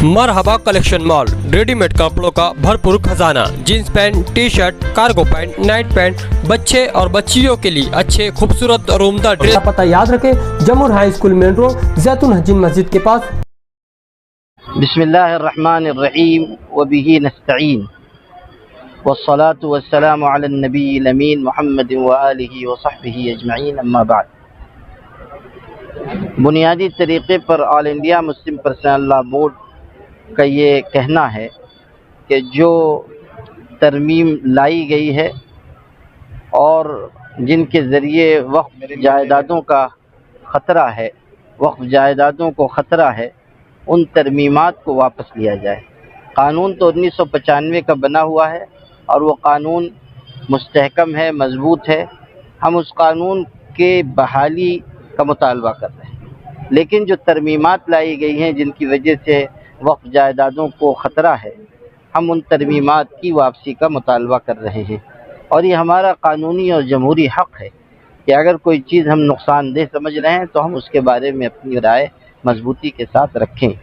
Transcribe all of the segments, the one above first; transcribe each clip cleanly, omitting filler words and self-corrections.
मरहबा collection mall, readymade कपड़ों का भरपूर खजाना, jeans pant, T shirt, cargo pant, night pant, बच्चे और बच्चियों के लिए अच्छे खूबसूरत और उम्दा ड्रेस। पता याद रखें, जमूर हाई स्कूल मेन रोड, जैतून हजीन मस्जिद के पास। बिस्मिल्लाहिर्रहमानिर्रहीम व बिही नस्तईन वस्सलातु वस्सलामु अला नबीय्यिल अमीन मुहम्मद व आलिहि व सहबिही अजमईन, अम्मा बाद। बुनियादी तरीक़े पर all India Muslim personal law board का ये कहना है कि जो तरमीम लाई गई है और जिनके ज़रिए वक्फ जायदादों का ख़तरा है, वक्फ जायदादों को ख़तरा है, उन तरमीमात को वापस लिया जाए। कानून तो 1995 का बना हुआ है और वो कानून मुस्तहकम है, मज़बूत है। हम उस कानून के बहाली का मुतालबा कर रहे हैं, लेकिन जो तरमीमात लाई गई हैं जिनकी वजह से वक्फ जायदादों को ख़तरा है, हम उन तरमीमात की वापसी का मुतालबा कर रहे हैं। और ये हमारा कानूनी और जमहूरी हक़ है कि अगर कोई चीज़ हम नुकसानदेह समझ रहे हैं तो हम उसके बारे में अपनी राय मजबूती के साथ रखें।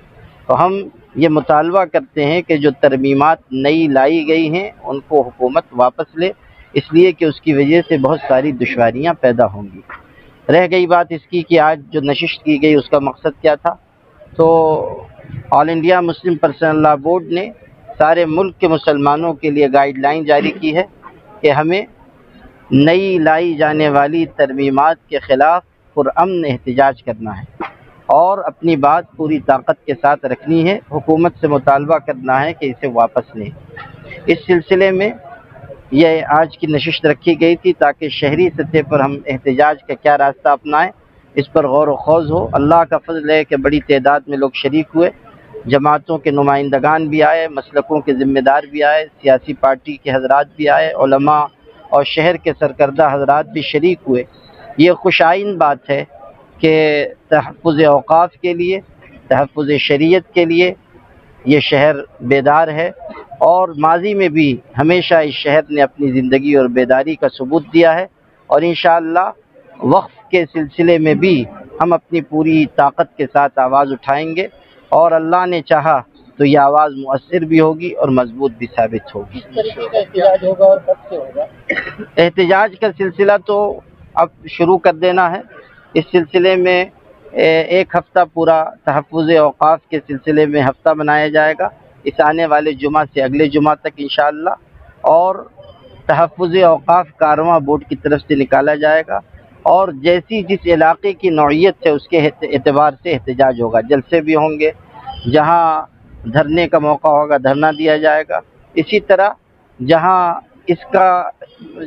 तो हम ये मुतालबा करते हैं कि जो तरमीमात नई लाई गई हैं उनको हुकूमत वापस ले, इसलिए कि उसकी वजह से बहुत सारी दुश्वारियाँ पैदा होंगी। रह गई बात इसकी कि आज जो नशिस्त की गई उसका मकसद क्या था, तो all India Muslim personal law board ने सारे मुल्क के मुसलमानों के लिए गाइडलाइन जारी की है कि हमें नई लाई जाने वाली तरमीमात के ख़िलाफ़ पुरअमन एहतजाज करना है और अपनी बात पूरी ताकत के साथ रखनी है। हुकूमत से मुतालबा करना है कि इसे वापस लें। इस सिलसिले में यह आज की नशिस्त रखी गई थी ताकि शहरी सतह पर हम एहतजाज का क्या रास्ता अपनाएं, इस पर गौर व खौज़ हो। अल्लाह का फजल है कि बड़ी तादाद में लोग शरीक हुए, जमातों के नुमाइंदगान भी आए, मसलकों के ज़िम्मेदार भी आए, सियासी पार्टी के हज़रात भी आए, उलमा और शहर के सरकर्दा हज़रात भी शरीक हुए। ये खुशाइन बात है कि तहफ़्फ़ुज़ औक़ाफ़ के लिए, तहफ़्फ़ुज़ शरीयत के लिए ये शहर बेदार है और माज़ी में भी हमेशा इस शहर ने अपनी ज़िंदगी और बेदारी का सबूत दिया है। और इंशाअल्लाह वक्फ़ के सिलसिले में भी हम अपनी पूरी ताकत के साथ आवाज़ उठाएंगे और अल्लाह ने चाहा तो ये आवाज़ मुअस्सिर भी होगी और मजबूत भी साबित होगी। किस तरीके का एहतजाज होगा और कब से होगा? एहतजाज का सिलसिला तो अब शुरू कर देना है। इस सिलसिले में एक हफ़्ता पूरा तहफ़्फ़ुज़ औक़ाफ़ के सिलसिले में हफ़्ता मनाया जाएगा, इस आने वाले जुमा से अगले जुमा तक इंशाअल्लाह। और तहफ़्फ़ुज़ औक़ाफ़ कारवां बोर्ड की तरफ से निकाला जाएगा और जैसी जिस इलाके की नौइयत है उसके एतबार से एहतजाज होगा। जलसे भी होंगे, जहाँ धरने का मौका होगा धरना दिया जाएगा। इसी तरह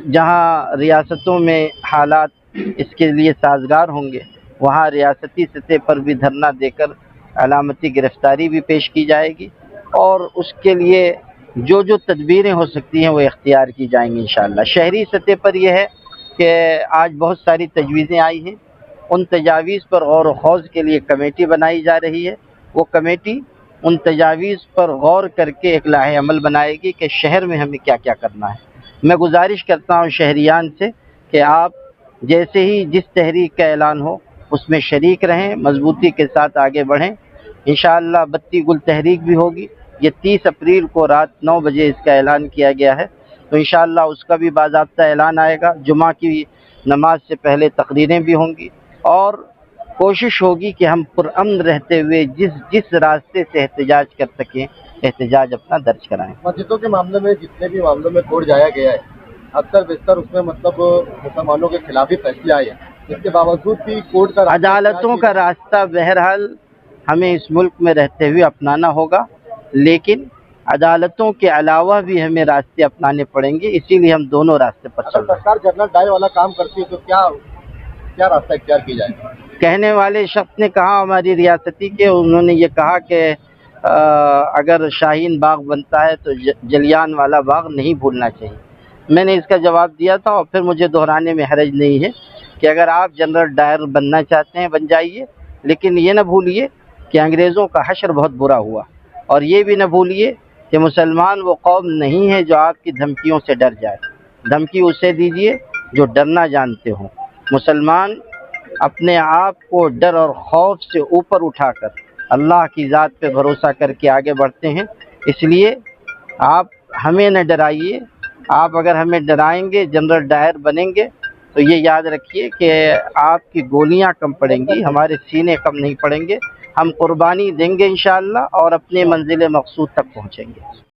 जहाँ रियासतों में हालात इसके लिए साजगार होंगे वहाँ रियासती सतह पर भी धरना देकर अलामती गिरफ्तारी भी पेश की जाएगी और उसके लिए जो जो तदबीरें हो सकती हैं वो इख्तियार की जाएंगी इंशाअल्लाह। शहरी सतह पर यह है कि आज बहुत सारी तजवीज़ें आई हैं, उन तजावीज़ पर गौर व खौज़ के लिए कमेटी बनाई जा रही है। वो कमेटी उन तजावीज़ पर गौर करके एक लाहे अमल बनाएगी कि शहर में हमें क्या क्या करना है। मैं गुजारिश करता हूँ शहरियान से कि आप जैसे ही जिस तहरीक का ऐलान हो उसमें शरीक रहें, मजबूती के साथ आगे बढ़ें। इंशाअल्लाह बत्ती गुल तहरीक भी होगी। ये 30 अप्रैल को रात 9 बजे इसका ऐलान किया गया है, तो इंशाअल्लाह उसका भी बाज़ाब्ता ऐलान आएगा। जुमा की नमाज से पहले तकरीरें भी होंगी और कोशिश होगी कि हम पुरअमन रहते हुए जिस रास्ते से एहतजाज कर सकें एहतजाज अपना दर्ज कराएं। मस्जिदों के मामले में जितने भी मामलों में कोर्ट जाया गया है, अक्सर बेशतर उसमें मतलब मुसलमानों के खिलाफ ही फैसले आए हैं। इसके बावजूद भी कोर्ट का अदालतों का रास्ता बहरहाल हमें इस मुल्क में रहते हुए अपनाना होगा, लेकिन अदालतों के अलावा भी हमें रास्ते अपनाने पड़ेंगे, इसीलिए हम दोनों रास्ते पर चल रहे हैं। सरकार जनरल डायर वाला काम करती है तो क्या रास्ता इख्तियार किया जाए? कहने वाले शख्स ने कहा हमारी रियासती के, उन्होंने ये कहा कि अगर शाहीन बाग बनता है तो जलियान वाला बाग नहीं भूलना चाहिए। मैंने इसका जवाब दिया था और फिर मुझे दोहराने में हरज नहीं है कि अगर आप जनरल डायर बनना चाहते हैं बन जाइए, लेकिन ये न भूलिए कि अंग्रेज़ों का हश्र बहुत बुरा हुआ और ये भी न भूलिए कि मुसलमान वो कौम नहीं है जो आपकी धमकियों से डर जाए। धमकी उसे दीजिए जो डरना जानते हो। मुसलमान अपने आप को डर और खौफ से ऊपर उठाकर اللہ کی ذات پہ بھروسہ کر کے آگے بڑھتے ہیں. اس لیے آپ ہمیں نہ ڈرائیے. آپ اگر ہمیں ڈرائیں گے، جنرل ڈائر بنیں گے، تو یہ یاد رکھیے کہ آپ کی گولیاں کم پڑیں گی، ہمارے سینے کم نہیں پڑیں گے. ہم قربانی دیں گے انشاءاللہ اور اپنے منزل مقصود تک پہنچیں گے.